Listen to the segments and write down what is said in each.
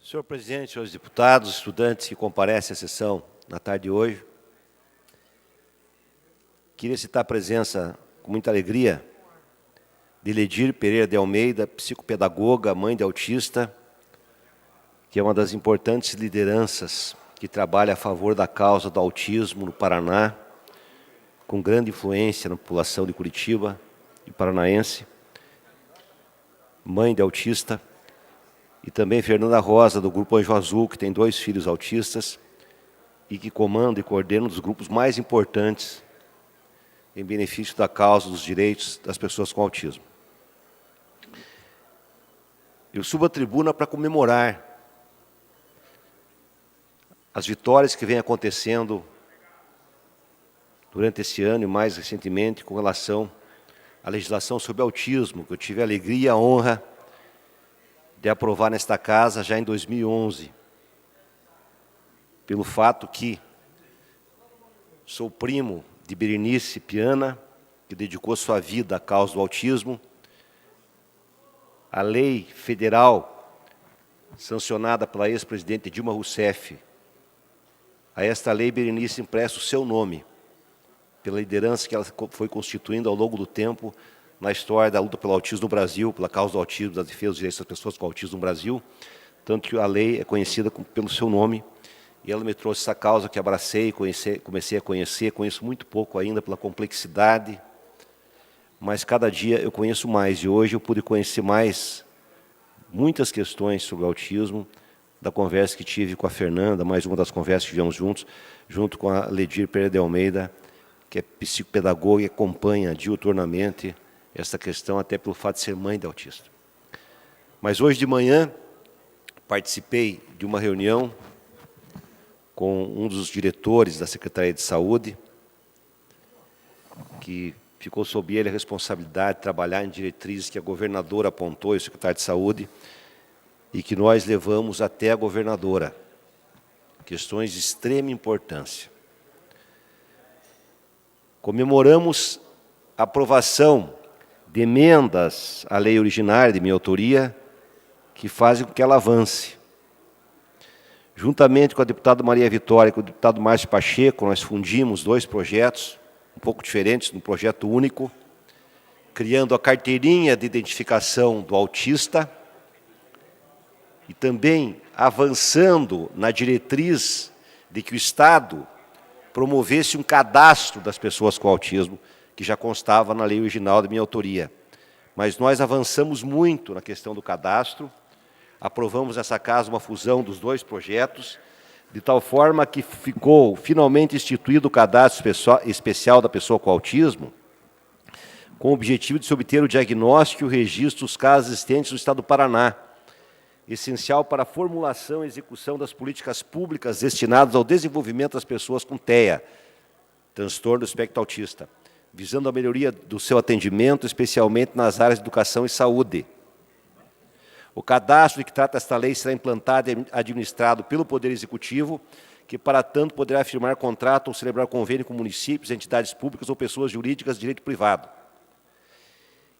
Senhor presidente, senhores deputados, estudantes que comparecem à sessão na tarde de hoje, queria citar a presença, com muita alegria, de Ledir Pereira de Almeida, psicopedagoga, mãe de autista, que é uma das importantes lideranças que trabalha a favor da causa do autismo no Paraná, com grande influência na população de Curitiba e paranaense, mãe de autista, e também Fernanda Rosa, do Grupo Anjo Azul, que tem 2 filhos autistas e que comanda e coordena um dos grupos mais importantes em benefício da causa dos direitos das pessoas com autismo. Eu subo à tribuna para comemorar as vitórias que vêm acontecendo durante esse ano e mais recentemente com relação à legislação sobre autismo, que eu tive a alegria e a honra de aprovar nesta casa já em 2011, pelo fato que sou primo de Berenice Piana, que dedicou sua vida à causa do autismo. A lei federal, sancionada pela ex-presidente Dilma Rousseff, a esta lei Berenice empresta o seu nome, pela liderança que ela foi constituindo ao longo do tempo na história da luta pelo autismo no Brasil, pela causa do autismo, da defesa dos direitos das pessoas com autismo no Brasil, tanto que a lei é conhecida pelo seu nome, e ela me trouxe essa causa que abracei, comecei a conhecer, conheço muito pouco ainda pela complexidade, mas cada dia eu conheço mais, e hoje eu pude conhecer mais muitas questões sobre o autismo, da conversa que tive com a Fernanda, mais uma das conversas que tivemos juntos, junto com a Ledir Pereira de Almeida, que é psicopedagoga e acompanha diuturnamente essa questão, até pelo fato de ser mãe de autista. Mas hoje de manhã participei de uma reunião com um dos diretores da Secretaria de Saúde, que ficou sob ele a responsabilidade de trabalhar em diretrizes que a governadora apontou, e o secretário de Saúde, e que nós levamos até a governadora. Questões de extrema importância. Comemoramos a aprovação de emendas à lei originária de minha autoria, que fazem com que ela avance. Juntamente com a deputada Maria Vitória e com o deputado Márcio Pacheco, nós fundimos 2 projetos, um pouco diferentes, num projeto único, criando a carteirinha de identificação do autista e também avançando na diretriz de que o Estado promovesse um cadastro das pessoas com autismo, que já constava na lei original de minha autoria. Mas nós avançamos muito na questão do cadastro, aprovamos nessa casa uma fusão dos 2 projetos, de tal forma que ficou finalmente instituído o cadastro especial da pessoa com autismo, com o objetivo de se obter o diagnóstico e o registro dos casos existentes no Estado do Paraná, essencial para a formulação e execução das políticas públicas destinadas ao desenvolvimento das pessoas com TEA, transtorno do espectro autista, visando a melhoria do seu atendimento, especialmente nas áreas de educação e saúde. O cadastro de que trata esta lei será implantado e administrado pelo Poder Executivo, que, para tanto, poderá firmar contrato ou celebrar convênio com municípios, entidades públicas ou pessoas jurídicas de direito privado.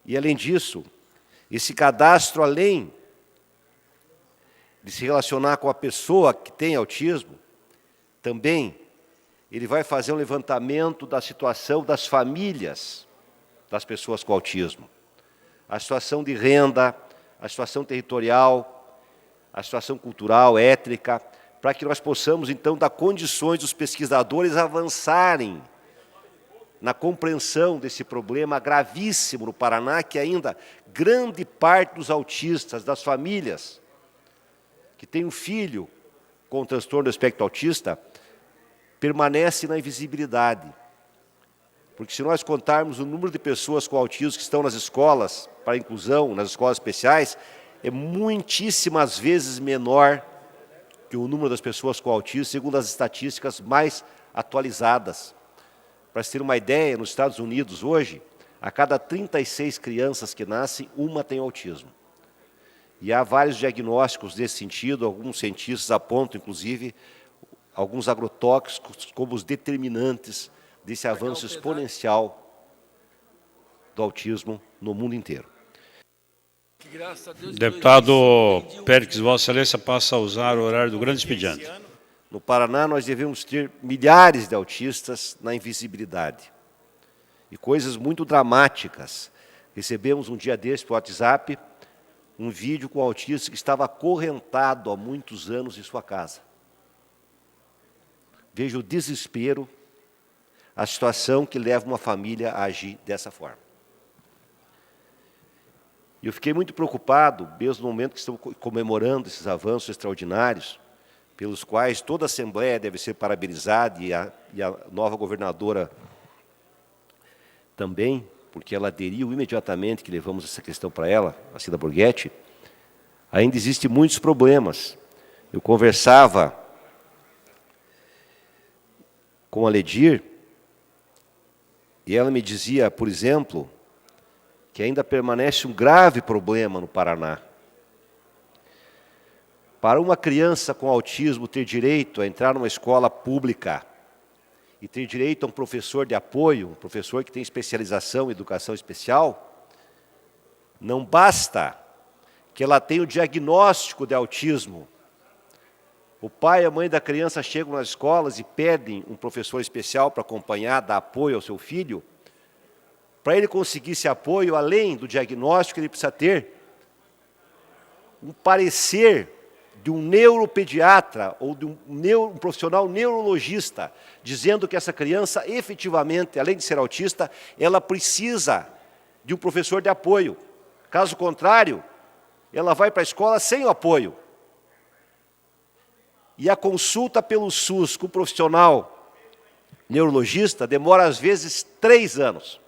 E, além disso, esse cadastro, além de se relacionar com a pessoa que tem autismo, também ele vai fazer um levantamento da situação das famílias das pessoas com autismo. A situação de renda, a situação territorial, a situação cultural, étnica, para que nós possamos, então, dar condições dos pesquisadores avançarem na compreensão desse problema gravíssimo no Paraná, que ainda grande parte dos autistas, das famílias que tem um filho com transtorno do espectro autista, permanece na invisibilidade. Porque se nós contarmos o número de pessoas com autismo que estão nas escolas, para inclusão, nas escolas especiais, é muitíssimas vezes menor que o número das pessoas com autismo, segundo as estatísticas mais atualizadas. Para se ter uma ideia, nos Estados Unidos hoje, a cada 36 crianças que nascem, uma tem autismo. E há vários diagnósticos nesse sentido, alguns cientistas apontam, inclusive, alguns agrotóxicos como os determinantes desse avanço exponencial do autismo no mundo inteiro. Deputado Péricles, Vossa Excelência passa a usar o horário do grande expediente. No Paraná, nós devemos ter milhares de autistas na invisibilidade. E coisas muito dramáticas. Recebemos um dia desse por WhatsApp um vídeo com um autista que estava acorrentado há muitos anos em sua casa. Veja o desespero, a situação que leva uma família a agir dessa forma. E eu fiquei muito preocupado, mesmo no momento que estamos comemorando esses avanços extraordinários, pelos quais toda a Assembleia deve ser parabenizada e a nova governadora também, porque ela aderiu imediatamente que levamos essa questão para ela, a Cida Borghetti. Ainda existem muitos problemas. Eu conversava com a Ledir e ela me dizia, por exemplo, que ainda permanece um grave problema no Paraná. Para uma criança com autismo ter direito a entrar numa escola pública e ter direito a um professor de apoio, um professor que tem especialização em educação especial, não basta que ela tenha o diagnóstico de autismo. O pai e a mãe da criança chegam nas escolas e pedem um professor especial para acompanhar, dar apoio ao seu filho. Para ele conseguir esse apoio, além do diagnóstico, ele precisa ter um parecer de um neuropediatra ou de um profissional neurologista, dizendo que essa criança, efetivamente, além de ser autista, ela precisa de um professor de apoio. Caso contrário, ela vai para a escola sem o apoio. E a consulta pelo SUS com o profissional neurologista demora, às vezes, 3 anos.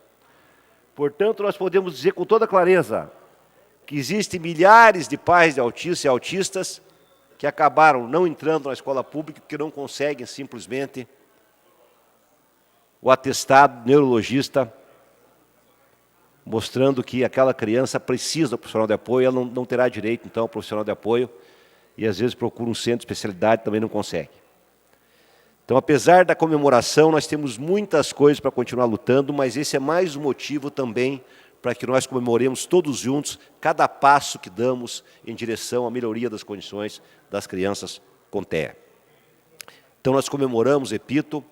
Portanto, nós podemos dizer com toda clareza que existem milhares de pais de autistas e autistas que acabaram não entrando na escola pública porque não conseguem simplesmente o atestado neurologista mostrando que aquela criança precisa do profissional de apoio, ela não terá direito, então, ao profissional de apoio, e às vezes procura um centro de especialidade e também não consegue. Então, apesar da comemoração, nós temos muitas coisas para continuar lutando, mas esse é mais um motivo também para que nós comemoremos todos juntos cada passo que damos em direção à melhoria das condições das crianças com TEA. Então, nós comemoramos, repito,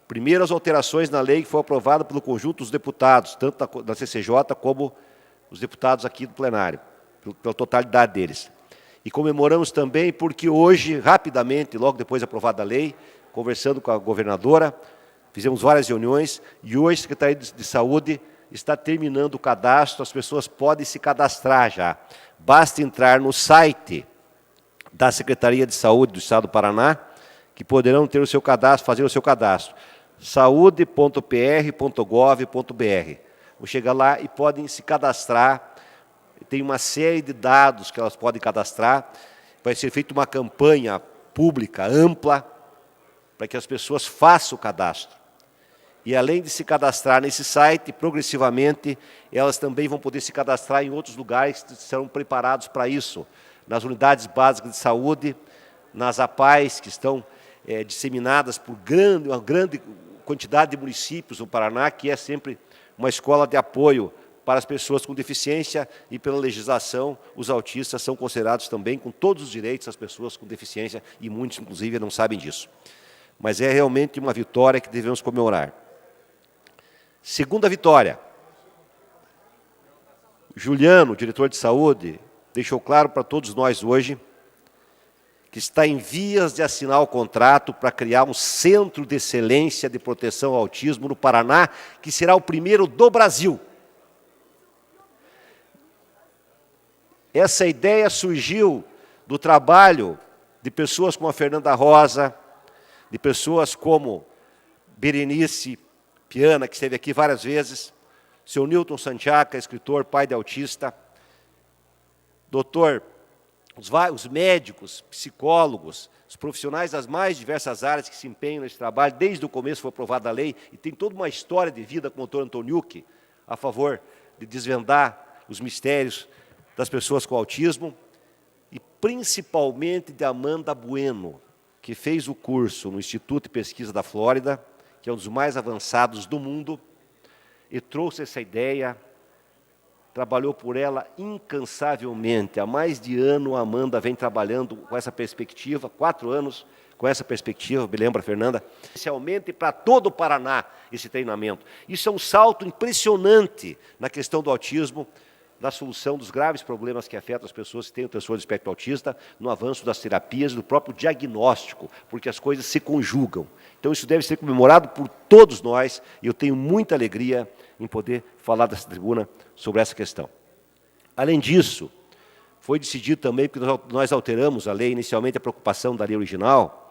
primeiras alterações na lei que foi aprovada pelo conjunto dos deputados, tanto da CCJ como os deputados aqui do plenário, pela totalidade deles. E comemoramos também porque hoje, rapidamente, logo depois de aprovada a lei, conversando com a governadora, fizemos várias reuniões, e hoje a Secretaria de Saúde está terminando o cadastro, as pessoas podem se cadastrar já. Basta entrar no site da Secretaria de Saúde do Estado do Paraná, que poderão ter o seu cadastro, fazer o seu cadastro. saude.pr.gov.br. Vão chegar lá e podem se cadastrar. Tem uma série de dados que elas podem cadastrar. Vai ser feita uma campanha pública, ampla, para que as pessoas façam o cadastro. E além de se cadastrar nesse site, progressivamente, elas também vão poder se cadastrar em outros lugares que serão preparados para isso. Nas unidades básicas de saúde, nas APAES, que estão disseminadas por uma grande quantidade de municípios no Paraná, que é sempre uma escola de apoio para as pessoas com deficiência, e pela legislação, os autistas são considerados também com todos os direitos das pessoas com deficiência, e muitos, inclusive, não sabem disso. Mas é realmente uma vitória que devemos comemorar. Segunda vitória. Juliano, diretor de saúde, deixou claro para todos nós hoje que está em vias de assinar o contrato para criar um centro de excelência de proteção ao autismo no Paraná, que será o primeiro do Brasil. Essa ideia surgiu do trabalho de pessoas como a Fernanda Rosa, de pessoas como Berenice Piana, que esteve aqui várias vezes, seu Newton Santiago, escritor, pai de autista, doutor, os médicos, psicólogos, os profissionais das mais diversas áreas que se empenham nesse trabalho, desde o começo foi aprovada a lei, e tem toda uma história de vida com o doutor Antoniucci, a favor de desvendar os mistérios das pessoas com autismo, e principalmente de Amanda Bueno, que fez o curso no Instituto de Pesquisa da Flórida, que é um dos mais avançados do mundo, e trouxe essa ideia trabalhou por ela incansavelmente. Há mais de ano a Amanda vem trabalhando com essa perspectiva, 4 anos com essa perspectiva, me lembra, Fernanda, especialmente para todo o Paraná esse treinamento. Isso é um salto impressionante na questão do autismo, na solução dos graves problemas que afetam as pessoas que têm o transtorno do espectro autista, no avanço das terapias e do próprio diagnóstico, porque as coisas se conjugam. Então isso deve ser comemorado por todos nós, e eu tenho muita alegria em poder falar dessa tribuna sobre essa questão. Além disso, foi decidido também, porque nós alteramos a lei, inicialmente a preocupação da lei original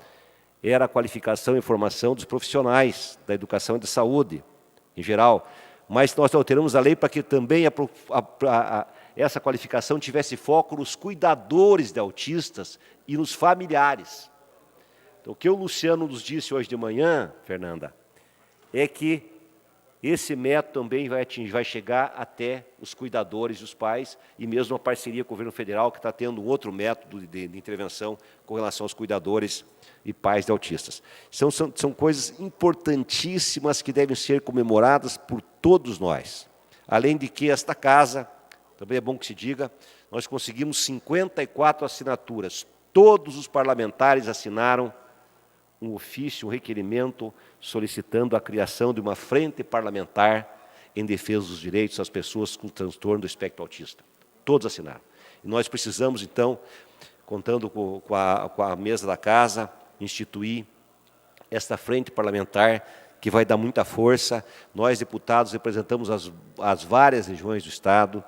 era a qualificação e formação dos profissionais da educação e da saúde, em geral, mas nós alteramos a lei para que também essa qualificação tivesse foco nos cuidadores de autistas e nos familiares. Então, o que o Luciano nos disse hoje de manhã, Fernanda, é que esse método também vai chegar até os cuidadores e os pais, e mesmo uma parceria com o governo federal, que está tendo um outro método de intervenção com relação aos cuidadores e pais de autistas. São coisas importantíssimas que devem ser comemoradas por todos nós. Além de que esta casa, também é bom que se diga, nós conseguimos 54 assinaturas. Todos os parlamentares assinaram um ofício, um requerimento, solicitando a criação de uma frente parlamentar em defesa dos direitos das pessoas com transtorno do espectro autista. Todos assinaram. E nós precisamos, então, contando com a mesa da casa, instituir esta frente parlamentar que vai dar muita força. Nós, deputados, representamos as várias regiões do Estado,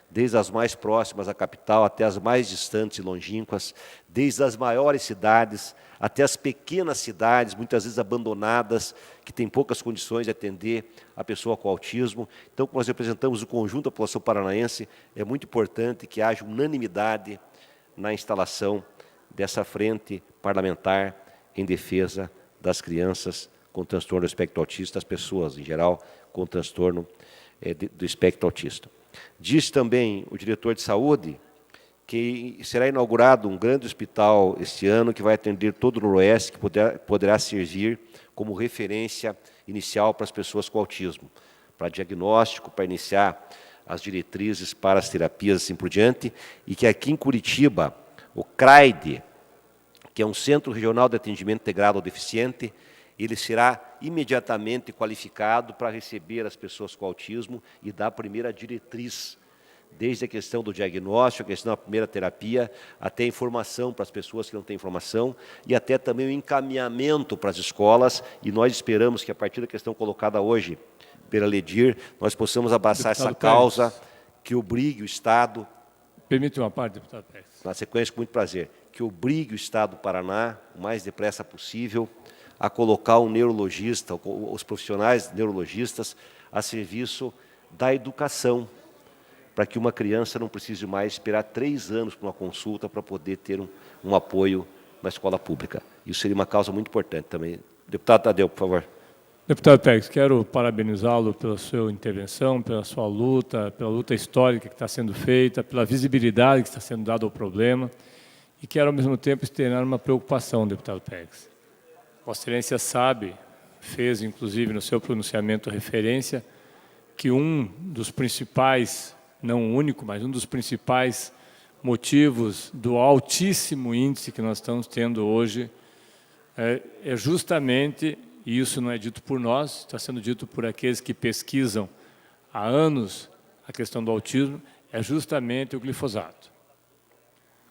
desde as mais próximas à capital até as mais distantes e longínquas, desde as maiores cidades até as pequenas cidades, muitas vezes abandonadas, que têm poucas condições de atender a pessoa com autismo. Então, nós representamos o conjunto da população paranaense, é muito importante que haja unanimidade na instalação dessa frente parlamentar em defesa das crianças com transtorno do espectro autista, as pessoas, em geral, com transtorno do espectro autista. Diz também o diretor de saúde que será inaugurado um grande hospital este ano que vai atender todo o Noroeste, que poderá servir como referência inicial para as pessoas com autismo, para diagnóstico, para iniciar as diretrizes para as terapias, assim por diante, e que aqui em Curitiba, o CRAID, que é um Centro Regional de Atendimento Integrado ao Deficiente, ele será imediatamente qualificado para receber as pessoas com autismo e dar a primeira diretriz, desde a questão do diagnóstico, a questão da primeira terapia, até a informação para as pessoas que não têm informação e até também o encaminhamento para as escolas. E nós esperamos que, a partir da questão colocada hoje pela Ledir, nós possamos abraçar essa causa que obrigue o Estado... Permite uma parte, deputado Pérez. Na sequência, com muito prazer, que obrigue o Estado do Paraná, o mais depressa possível, a colocar um neurologista, os profissionais neurologistas, a serviço da educação, para que uma criança não precise mais esperar 3 anos para uma consulta para poder ter um apoio na escola pública. Isso seria uma causa muito importante também. Deputado Tadeu, por favor. Deputado Pérez, quero parabenizá-lo pela sua intervenção, pela sua luta, pela luta histórica que está sendo feita, pela visibilidade que está sendo dada ao problema, e quero, ao mesmo tempo, externar uma preocupação, deputado Pérez. Vossa Excelência sabe, fez, inclusive, no seu pronunciamento referência, que um dos principais, não o único, mas um dos principais motivos do altíssimo índice que nós estamos tendo hoje é justamente, e isso não é dito por nós, está sendo dito por aqueles que pesquisam há anos a questão do autismo, é justamente o glifosato.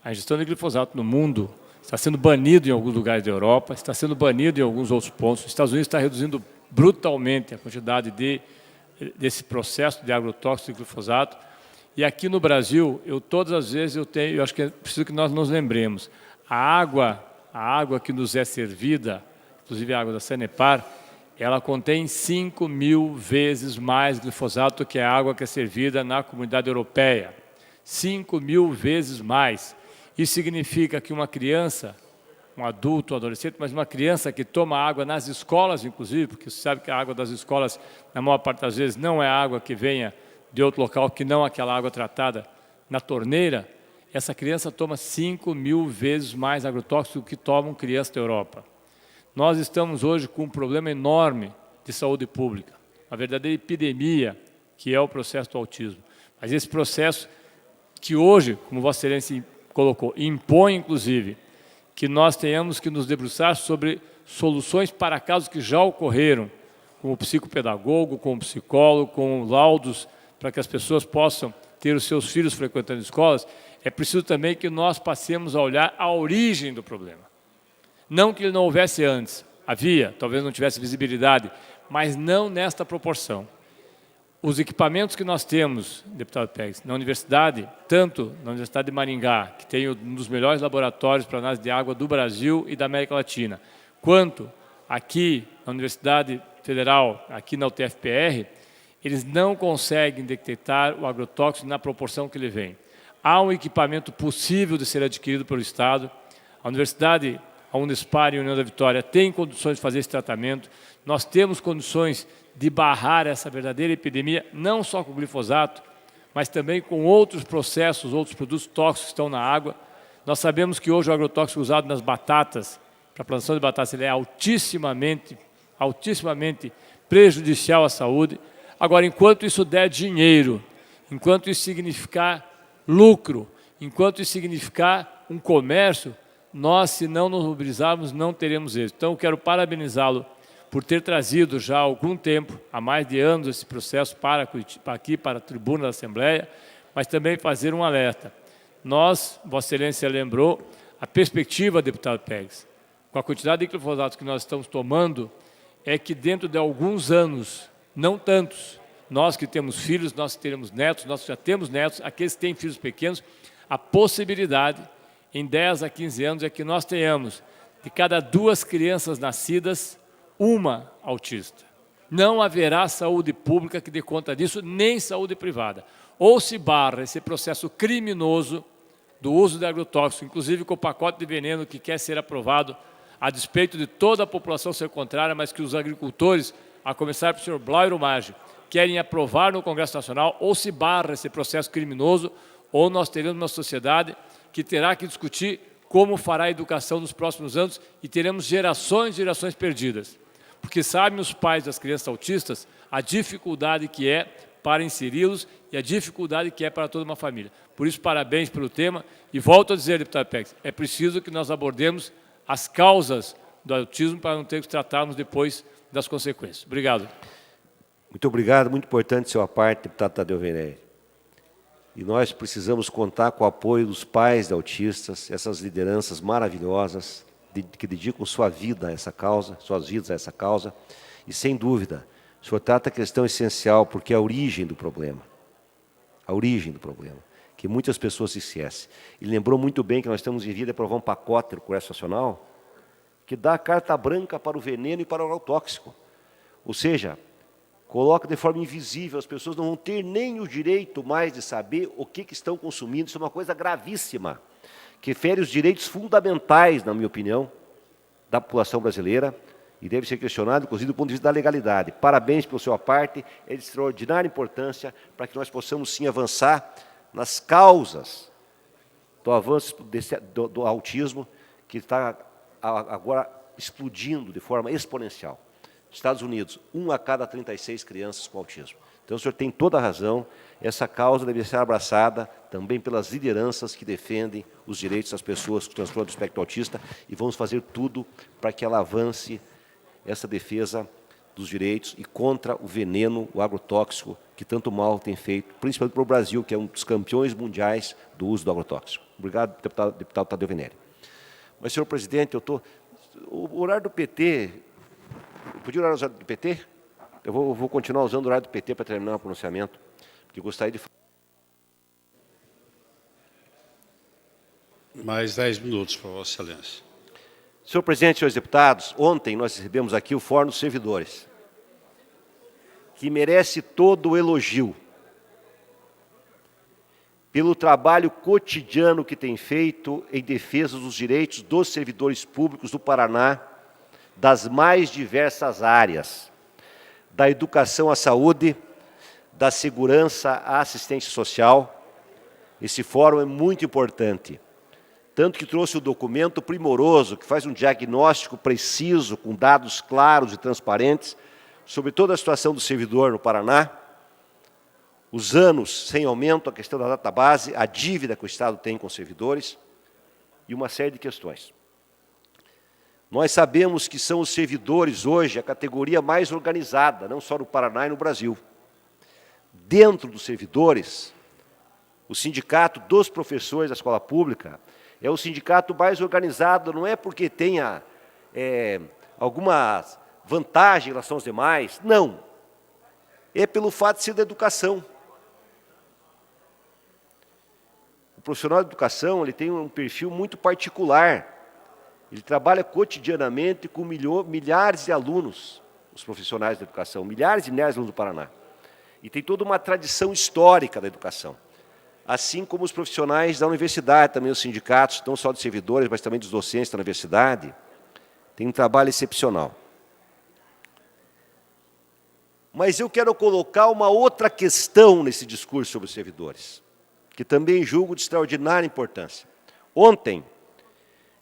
A ingestão de glifosato no mundo está sendo banido em alguns lugares da Europa, está sendo banido em alguns outros pontos. Os Estados Unidos está reduzindo brutalmente a quantidade desse processo de agrotóxico de glifosato. E aqui no Brasil, todas as vezes eu acho que é preciso que nós nos lembremos, a água que nos é servida, inclusive a água da Sanepar, ela contém 5.000 vezes mais glifosato que a água que é servida na comunidade europeia. 5.000 vezes mais. Isso significa que uma criança, um adulto, um adolescente, mas uma criança que toma água nas escolas, inclusive, porque você sabe que a água das escolas, na maior parte das vezes, não é água que venha de outro local, que não aquela água tratada na torneira, essa criança toma 5.000 vezes mais agrotóxico do que tomam crianças da Europa. Nós estamos hoje com um problema enorme de saúde pública, uma verdadeira epidemia, que é o processo do autismo. Mas esse processo que hoje, como Vossa Excelência colocou, impõe, inclusive, que nós tenhamos que nos debruçar sobre soluções para casos que já ocorreram, com o psicopedagogo, com o psicólogo, com laudos, para que as pessoas possam ter os seus filhos frequentando escolas, é preciso também que nós passemos a olhar a origem do problema. Não que ele não houvesse antes, havia, talvez não tivesse visibilidade, mas não nesta proporção. Os equipamentos que nós temos, deputado Pérez, na universidade, tanto na Universidade de Maringá, que tem um dos melhores laboratórios para análise de água do Brasil e da América Latina, quanto aqui na Universidade Federal, aqui na UTFPR, eles não conseguem detectar o agrotóxico na proporção que ele vem. Há um equipamento possível de ser adquirido pelo Estado. A Universidade, a Unespar e a União da Vitória têm condições de fazer esse tratamento. Nós temos condições de barrar essa verdadeira epidemia, não só com o glifosato, mas também com outros processos, outros produtos tóxicos que estão na água. Nós sabemos que hoje o agrotóxico usado nas batatas, para a plantação de batatas, ele é altissimamente prejudicial à saúde. Agora, enquanto isso der dinheiro, enquanto isso significar lucro, enquanto isso significar um comércio, nós, se não nos mobilizarmos, não teremos êxito. Então, eu quero parabenizá-lo por ter trazido já há algum tempo, há mais de anos, esse processo para aqui, para a tribuna da Assembleia, mas também fazer um alerta. Nós, Vossa Excelência lembrou, a perspectiva, deputado Pérez, com a quantidade de glifosato que nós estamos tomando, é que dentro de alguns anos, não tantos, nós que temos filhos, nós que teremos netos, nós que já temos netos, aqueles que têm filhos pequenos, a possibilidade, em 10 a 15 anos, é que nós tenhamos, de cada 2 crianças nascidas, uma autista. Não haverá saúde pública que dê conta disso, nem saúde privada. Ou se barra esse processo criminoso do uso de agrotóxico, inclusive com o pacote de veneno que quer ser aprovado, a despeito de toda a população ser contrária, mas que os agricultores, a começar pelo senhor Blairo Maggi, querem aprovar no Congresso Nacional, ou se barra esse processo criminoso, ou nós teremos uma sociedade que terá que discutir como fará a educação nos próximos anos e teremos gerações e gerações perdidas. Porque sabem os pais das crianças autistas a dificuldade que é para inseri-los e a dificuldade que é para toda uma família. Por isso, parabéns pelo tema. E volto a dizer, deputado Pérez, é preciso que nós abordemos as causas do autismo para não ter que tratarmos depois das consequências. Obrigado. Muito obrigado, muito importante sua parte, deputado Tadeu Venere. E nós precisamos contar com o apoio dos pais de autistas, essas lideranças maravilhosas, que dedicam sua vida a essa causa, suas vidas a essa causa. E, sem dúvida, o senhor trata a questão essencial, porque é a origem do problema. A origem do problema, que muitas pessoas se esquecem. Ele lembrou muito bem que nós estamos em via de aprovar um pacote no Congresso Nacional que dá a carta branca para o veneno e para o agrotóxico. Ou seja, coloca de forma invisível, as pessoas não vão ter nem o direito mais de saber o que estão consumindo. Isso é uma coisa gravíssima, que fere os direitos fundamentais, na minha opinião, da população brasileira, e deve ser questionado, inclusive, do ponto de vista da legalidade. Parabéns pela sua parte, é de extraordinária importância para que nós possamos, sim, avançar nas causas do avanço do autismo, que está agora explodindo de forma exponencial. Estados Unidos, 1 a cada 36 crianças com autismo. Então, o senhor tem toda a razão, essa causa deve ser abraçada também pelas lideranças que defendem os direitos das pessoas com transtorno do espectro autista, e vamos fazer tudo para que ela avance essa defesa dos direitos e contra o veneno, o agrotóxico, que tanto mal tem feito, principalmente para o Brasil, que é um dos campeões mundiais do uso do agrotóxico. Obrigado, deputado Tadeu Venere. Mas, senhor presidente, o horário do PT, podia o horário do PT? Eu vou continuar usando o horário do PT para terminar o pronunciamento, porque gostaria de... Mais 10 minutos para Vossa Excelência. Senhor presidente, senhores deputados, ontem nós recebemos aqui o Fórum dos Servidores, que merece todo o elogio pelo trabalho cotidiano que tem feito em defesa dos direitos dos servidores públicos do Paraná, das mais diversas áreas, da educação à saúde, da segurança à assistência social. Esse fórum é muito importante, tanto que trouxe um documento primoroso, que faz um diagnóstico preciso, com dados claros e transparentes, sobre toda a situação do servidor no Paraná, os anos sem aumento, a questão da database, a dívida que o Estado tem com os servidores e uma série de questões. Nós sabemos que são os servidores hoje a categoria mais organizada, não só no Paraná e no Brasil. Dentro dos servidores, o sindicato dos professores da escola pública é o sindicato mais organizado, não é porque tenha alguma vantagem em relação aos demais, não. É pelo fato de ser da educação. O profissional de educação ele tem um perfil muito particular. Ele trabalha cotidianamente com milhares de alunos, os profissionais da educação, milhares e milhares de alunos do Paraná. E tem toda uma tradição histórica da educação. Assim como os profissionais da universidade, também os sindicatos, não só de servidores, mas também dos docentes da universidade, têm um trabalho excepcional. Mas eu quero colocar uma outra questão nesse discurso sobre os servidores, que também julgo de extraordinária importância. Ontem,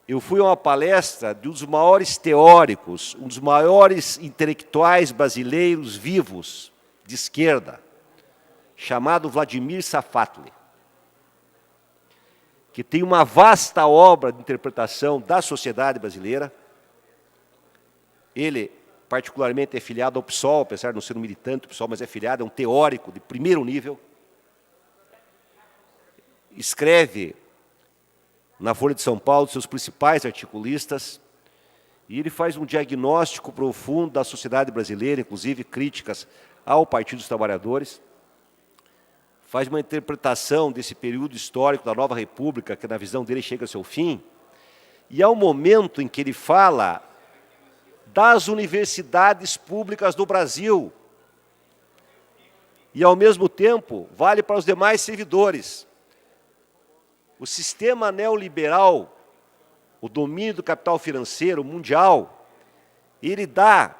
eu fui a uma palestra de um dos maiores teóricos, um dos maiores intelectuais brasileiros vivos, de esquerda, chamado Vladimir Safatli, que tem uma vasta obra de interpretação da sociedade brasileira. Ele, particularmente, é filiado ao PSOL, apesar de não ser um militante do PSOL, mas é filiado, é um teórico de primeiro nível. Escreve na Folha de São Paulo seus principais articulistas, e ele faz um diagnóstico profundo da sociedade brasileira, inclusive críticas ao Partido dos Trabalhadores, faz uma interpretação desse período histórico da nova república, que na visão dele chega ao seu fim, e há um momento em que ele fala das universidades públicas do Brasil, e ao mesmo tempo vale para os demais servidores. O sistema neoliberal, o domínio do capital financeiro mundial, ele dá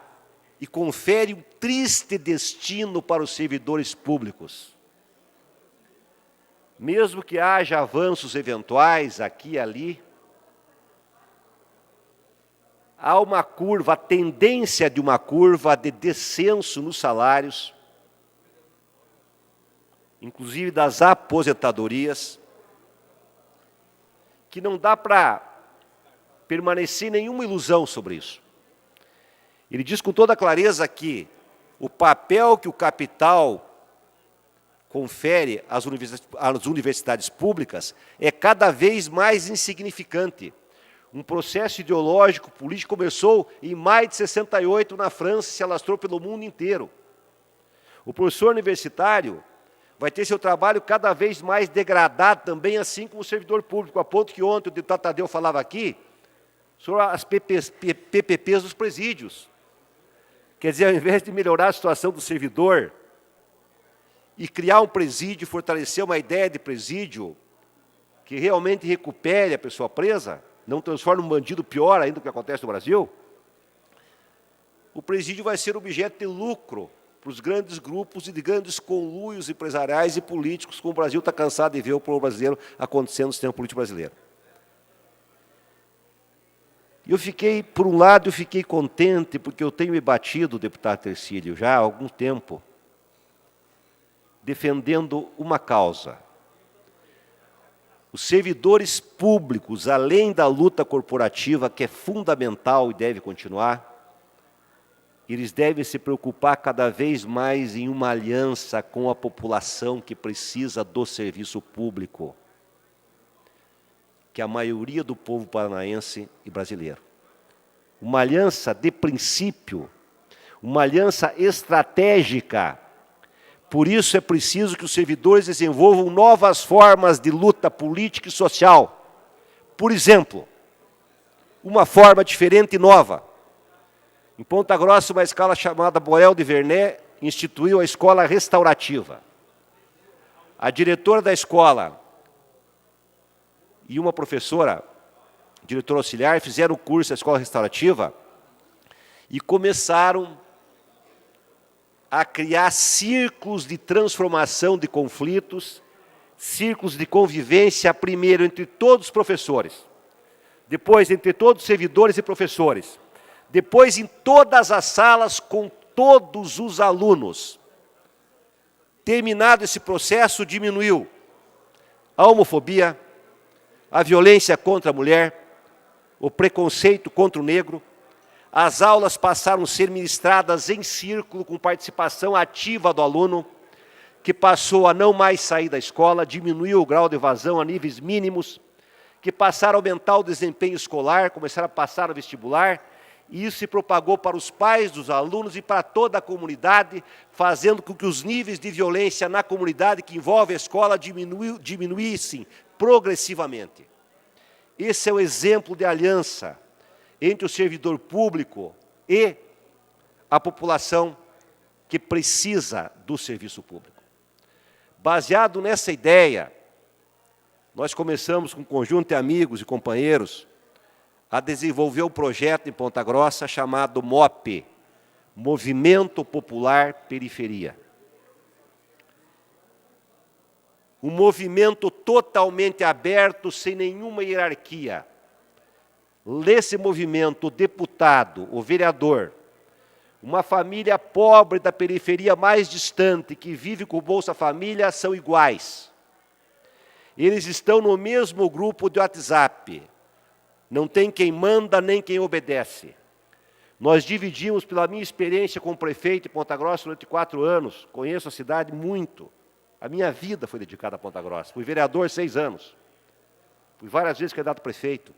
e confere um triste destino para os servidores públicos. Mesmo que haja avanços eventuais aqui e ali, há uma curva, a tendência de uma curva de descenso nos salários, inclusive das aposentadorias, que não dá para permanecer nenhuma ilusão sobre isso. Ele diz com toda clareza que o papel que o capital confere às universidades públicas é cada vez mais insignificante. Um processo ideológico, político, começou em maio de 68 na França e se alastrou pelo mundo inteiro. O professor universitário vai ter seu trabalho cada vez mais degradado também, assim como o servidor público, a ponto que ontem o deputado Tadeu falava aqui sobre as PPPs dos presídios. Quer dizer, ao invés de melhorar a situação do servidor e criar um presídio, fortalecer uma ideia de presídio que realmente recupere a pessoa presa, não transforme um bandido pior ainda do que acontece no Brasil, o presídio vai ser objeto de lucro para os grandes grupos e de grandes conluios empresariais e políticos, como o Brasil está cansado de ver o povo brasileiro acontecendo no sistema político brasileiro. E eu fiquei, por um lado, eu fiquei contente, porque eu tenho me batido, deputado Tercílio, já há algum tempo, defendendo uma causa. Os servidores públicos, além da luta corporativa, que é fundamental e deve continuar, eles devem se preocupar cada vez mais em uma aliança com a população que precisa do serviço público, que é a maioria do povo paranaense e brasileiro. Uma aliança de princípio, uma aliança estratégica. Por isso é preciso que os servidores desenvolvam novas formas de luta política e social. Por exemplo, uma forma diferente e nova. Em Ponta Grossa, uma escola chamada Borel de Vernet instituiu a escola restaurativa. A diretora da escola e uma professora, diretora auxiliar, fizeram o curso da escola restaurativa e começaram a criar círculos de transformação de conflitos, círculos de convivência, primeiro entre todos os professores, depois entre todos os servidores e professores, depois em todas as salas com todos os alunos. Terminado esse processo, diminuiu a homofobia, a violência contra a mulher, o preconceito contra o negro. As aulas passaram a ser ministradas em círculo, com participação ativa do aluno, que passou a não mais sair da escola, diminuiu o grau de evasão a níveis mínimos, que passaram a aumentar o desempenho escolar, começaram a passar no vestibular, e isso se propagou para os pais dos alunos e para toda a comunidade, fazendo com que os níveis de violência na comunidade que envolve a escola diminuíssem progressivamente. Esse é o exemplo de aliança entre o servidor público e a população que precisa do serviço público. Baseado nessa ideia, nós começamos com um conjunto de amigos e companheiros a desenvolver um projeto em Ponta Grossa chamado MOP, Movimento Popular Periferia. Um movimento totalmente aberto, sem nenhuma hierarquia. Nesse movimento, o deputado, o vereador, uma família pobre da periferia mais distante, que vive com o Bolsa Família, são iguais. Eles estão no mesmo grupo de WhatsApp. Não tem quem manda, nem quem obedece. Nós dividimos, pela minha experiência como prefeito em Ponta Grossa durante 4 anos, conheço a cidade muito. A minha vida foi dedicada a Ponta Grossa. Fui vereador 6 anos. Fui várias vezes candidato a prefeito.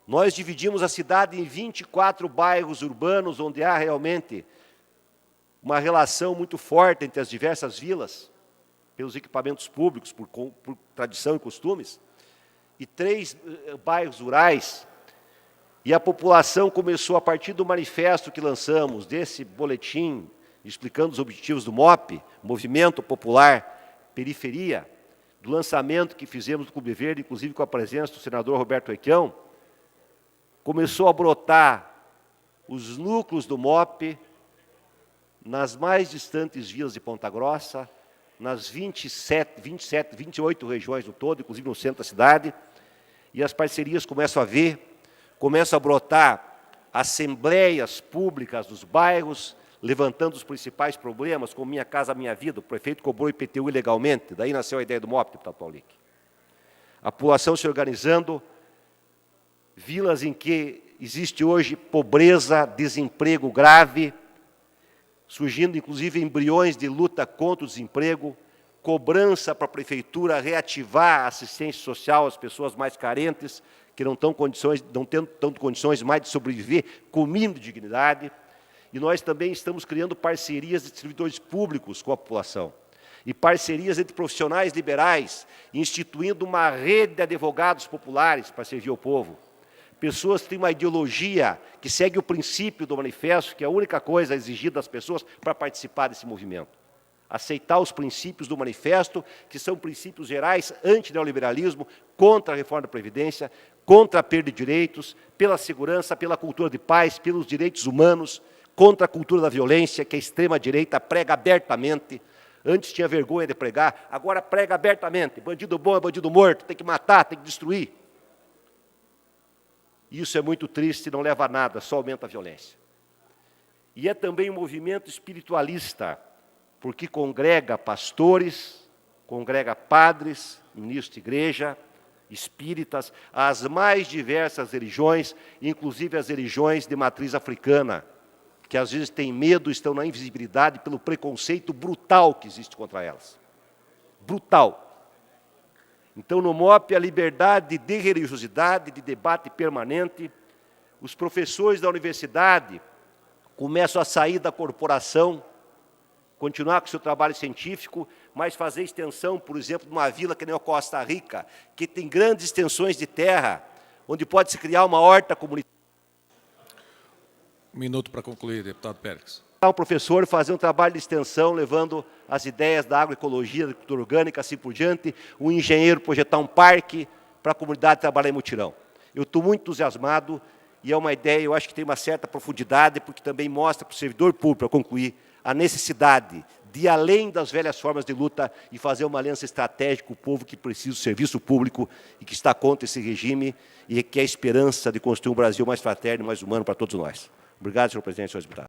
Nós dividimos a cidade em 24 bairros urbanos, onde há realmente uma relação muito forte entre as diversas vilas, pelos equipamentos públicos, por tradição e costumes, e 3 bairros rurais. E a população começou, a partir do manifesto que lançamos, desse boletim, explicando os objetivos do MOP, Movimento Popular Periferia, do lançamento que fizemos do Clube Verde, inclusive com a presença do senador Roberto Requião, começou a brotar os núcleos do MOP nas mais distantes vilas de Ponta Grossa, nas 28 regiões no todo, inclusive no centro da cidade, e as parcerias começam a brotar assembleias públicas dos bairros, levantando os principais problemas, como Minha Casa Minha Vida. O prefeito cobrou IPTU ilegalmente, daí nasceu a ideia do MOP, deputado Paulic. A população se organizando, vilas em que existe hoje pobreza, desemprego grave, surgindo inclusive embriões de luta contra o desemprego, cobrança para a prefeitura reativar a assistência social às pessoas mais carentes, que não tendo condições mais de sobreviver com mínimo de dignidade. E nós também estamos criando parcerias de servidores públicos com a população, e parcerias entre profissionais liberais, instituindo uma rede de advogados populares para servir ao povo. Pessoas que têm uma ideologia que segue o princípio do manifesto, que é a única coisa exigida das pessoas para participar desse movimento. Aceitar os princípios do manifesto, que são princípios gerais anti-neoliberalismo, contra a reforma da Previdência, contra a perda de direitos, pela segurança, pela cultura de paz, pelos direitos humanos, contra a cultura da violência, que a extrema-direita prega abertamente. Antes tinha vergonha de pregar, agora prega abertamente. Bandido bom é bandido morto, tem que matar, tem que destruir. Isso é muito triste, não leva a nada, só aumenta a violência. E é também um movimento espiritualista, porque congrega pastores, congrega padres, ministros de igreja, espíritas, as mais diversas religiões, inclusive as religiões de matriz africana, que às vezes têm medo, estão na invisibilidade pelo preconceito brutal que existe contra elas. Brutal. Então, no MOP, a liberdade de religiosidade, de debate permanente. Os professores da universidade começam a sair da corporação, continuar com o seu trabalho científico, mas fazer extensão, por exemplo, de uma vila que nem a Costa Rica, que tem grandes extensões de terra, onde pode-se criar uma horta comunitária. Um minuto para concluir, deputado Pérez. O professor fazer um trabalho de extensão, levando as ideias da agroecologia, da agricultura orgânica, assim por diante, o engenheiro projetar um parque para a comunidade trabalhar em mutirão. Eu estou muito entusiasmado e é uma ideia, eu acho que tem uma certa profundidade, porque também mostra para o servidor público, para concluir, a necessidade de ir além das velhas formas de luta e fazer uma aliança estratégica com o povo que precisa do serviço público e que está contra esse regime e que é a esperança de construir um Brasil mais fraterno e mais humano para todos nós. Obrigado, senhor presidente, senhores deputados.